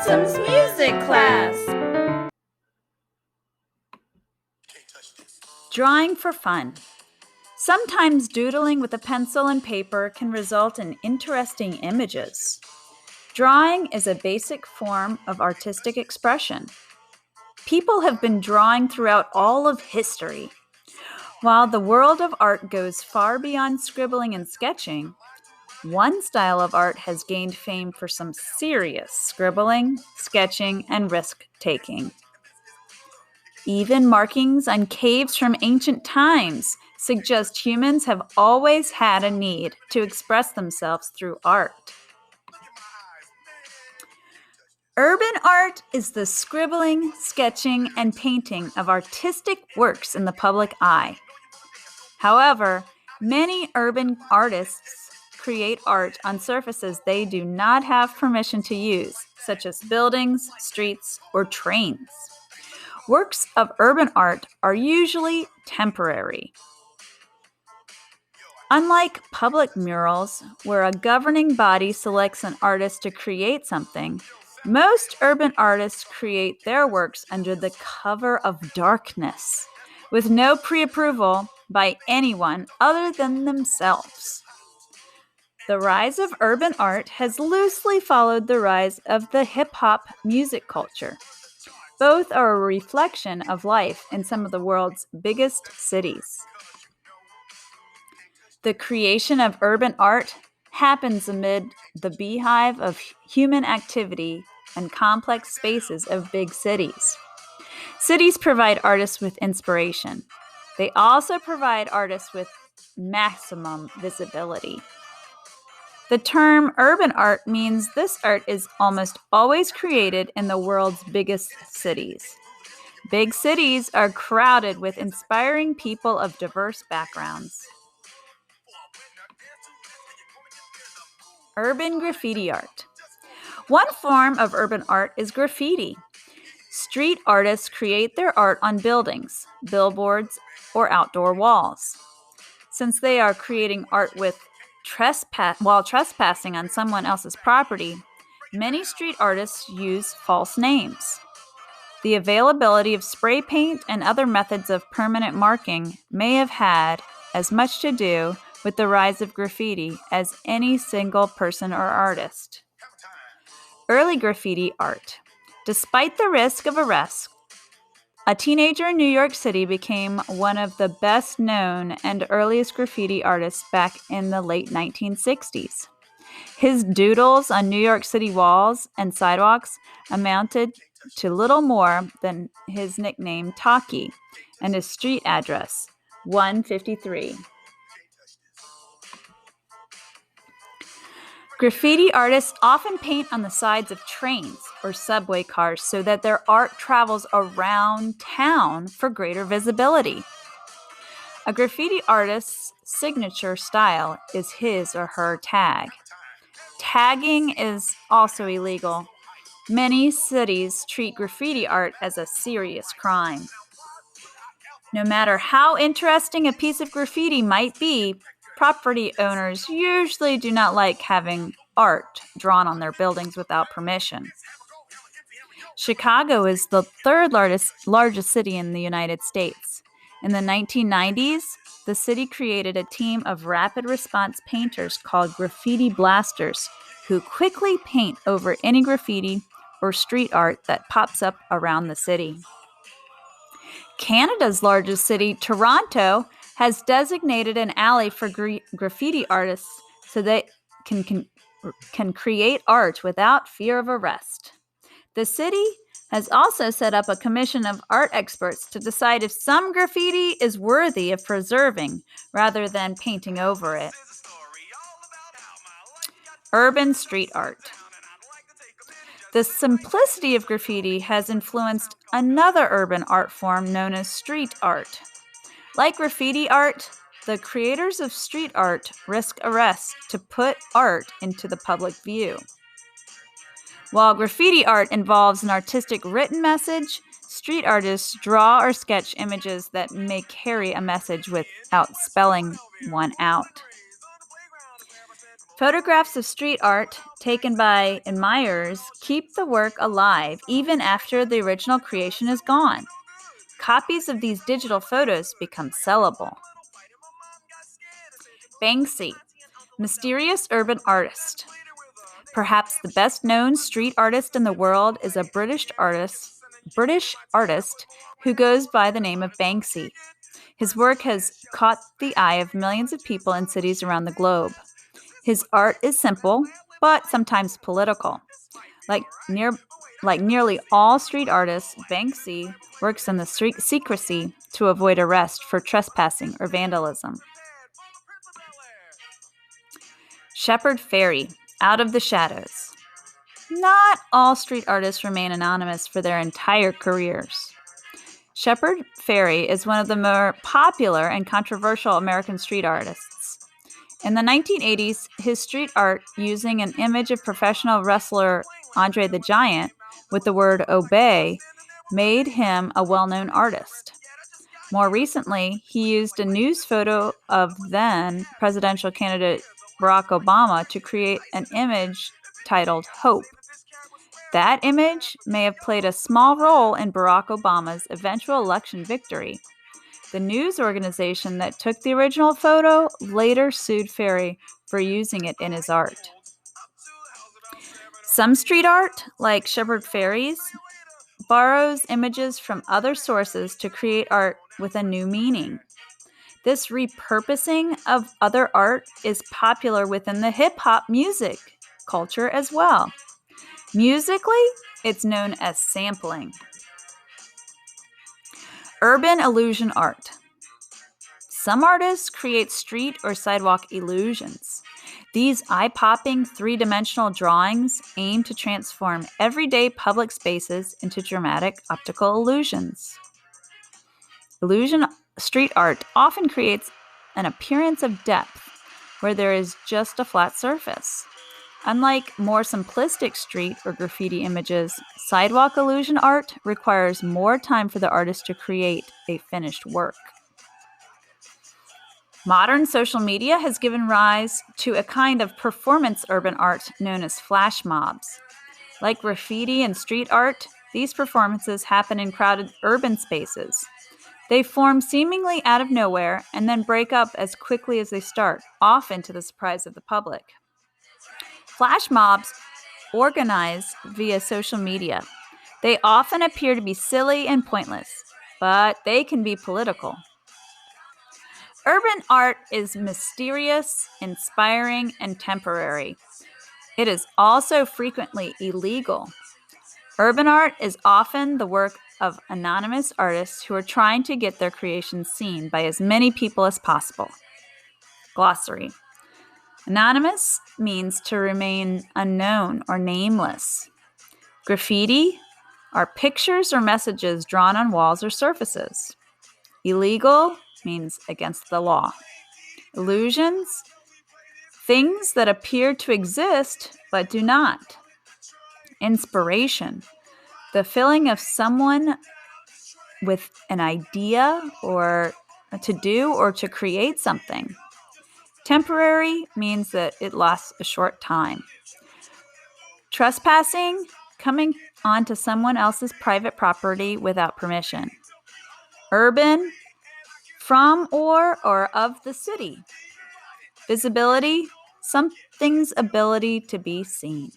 Autumn's music class. Drawing for fun. Sometimes doodling with a pencil and paper can result in interesting images. Drawing is a basic form of artistic expression. People have been drawing throughout all of history. While the world of art goes far beyond scribbling and sketching, one style of art has gained fame for some serious scribbling, sketching, and risk-taking. Even markings on caves from ancient times suggest humans have always had a need to express themselves through art. Urban art is the scribbling, sketching, and painting of artistic works in the public eye. However, many urban artists create art on surfaces they do not have permission to use, such as buildings, streets, or trains. Works of urban art are usually temporary. Unlike public murals, where a governing body selects an artist to create something, most urban artists create their works under the cover of darkness, with no pre-approval by anyone other than themselves. The rise of urban art has loosely followed the rise of the hip-hop music culture. Both are a reflection of life in some of the world's biggest cities. The creation of urban art happens amid the beehive of human activity and complex spaces of big cities. Cities provide artists with inspiration. They also provide artists with maximum visibility. The term urban art means this art is almost always created in the world's biggest cities. Big cities are crowded with inspiring people of diverse backgrounds. Urban graffiti art. One form of urban art is graffiti. Street artists create their art on buildings, billboards, or outdoor walls. Since they are creating art while trespassing on someone else's property, many street artists use false names. The availability of spray paint and other methods of permanent marking may have had as much to do with the rise of graffiti as any single person or artist. Early graffiti art. Despite the risk of arrest, a teenager in New York City became one of the best known and earliest graffiti artists back in the late 1960s. His doodles on New York City walls and sidewalks amounted to little more than his nickname Taki and his street address, 153. Graffiti artists often paint on the sides of trains or subway cars so that their art travels around town for greater visibility. A graffiti artist's signature style is his or her tag. Tagging is also illegal. Many cities treat graffiti art as a serious crime. No matter how interesting a piece of graffiti might be, property owners usually do not like having art drawn on their buildings without permission. Chicago is the third largest city in the United States. In the 1990s, the city created a team of rapid response painters called graffiti blasters who quickly paint over any graffiti or street art that pops up around the city. Canada's largest city, Toronto, has designated an alley for graffiti artists so they can create art without fear of arrest. The city has also set up a commission of art experts to decide if some graffiti is worthy of preserving rather than painting over it. Urban street art. The simplicity of graffiti has influenced another urban art form known as street art. Like graffiti art, the creators of street art risk arrest to put art into the public view. While graffiti art involves an artistic written message, street artists draw or sketch images that may carry a message without spelling one out. Photographs of street art taken by admirers keep the work alive even after the original creation is gone. Copies of these digital photos become sellable. Banksy, mysterious urban artist. Perhaps the best known street artist in the world is a British artist who goes by the name of Banksy. His work has caught the eye of millions of people in cities around the globe. His art is simple, but sometimes political. Like nearly all street artists, Banksy works in the secrecy to avoid arrest for trespassing or vandalism. Shepard Fairey, out of the shadows. Not all street artists remain anonymous for their entire careers. Shepard Fairey is one of the more popular and controversial American street artists. In the 1980s, his street art using an image of professional wrestler Andre the Giant with the word obey made him a well-known artist. More recently, he used a news photo of then presidential candidate Barack Obama to create an image titled Hope. That image may have played a small role in Barack Obama's eventual election victory. The news organization that took the original photo later sued Fairey for using it in his art. Some street art, like Shepard Fairey's, borrows images from other sources to create art with a new meaning. This repurposing of other art is popular within the hip-hop music culture as well. Musically, it's known as sampling. Urban illusion art. Some artists create street or sidewalk illusions. These eye-popping three-dimensional drawings aim to transform everyday public spaces into dramatic optical illusions. Illusion street art often creates an appearance of depth where there is just a flat surface. Unlike more simplistic street or graffiti images, sidewalk illusion art requires more time for the artist to create a finished work. Modern social media has given rise to a kind of performance urban art known as flash mobs. Like graffiti and street art, these performances happen in crowded urban spaces. They form seemingly out of nowhere and then break up as quickly as they start, often to the surprise of the public. Flash mobs organize via social media. They often appear to be silly and pointless, but they can be political. Urban art is mysterious, inspiring, and temporary. It is also frequently illegal. Urban art is often the work of anonymous artists who are trying to get their creations seen by as many people as possible. Glossary. Anonymous means to remain unknown or nameless. Graffiti are pictures or messages drawn on walls or surfaces. Illegal means against the law. Illusions, things that appear to exist but do not. Inspiration, the feeling of someone with an idea or to do or to create something. Temporary means that it lasts a short time. Trespassing, coming onto someone else's private property without permission. Urban, from or of the city. Visibility, something's ability to be seen.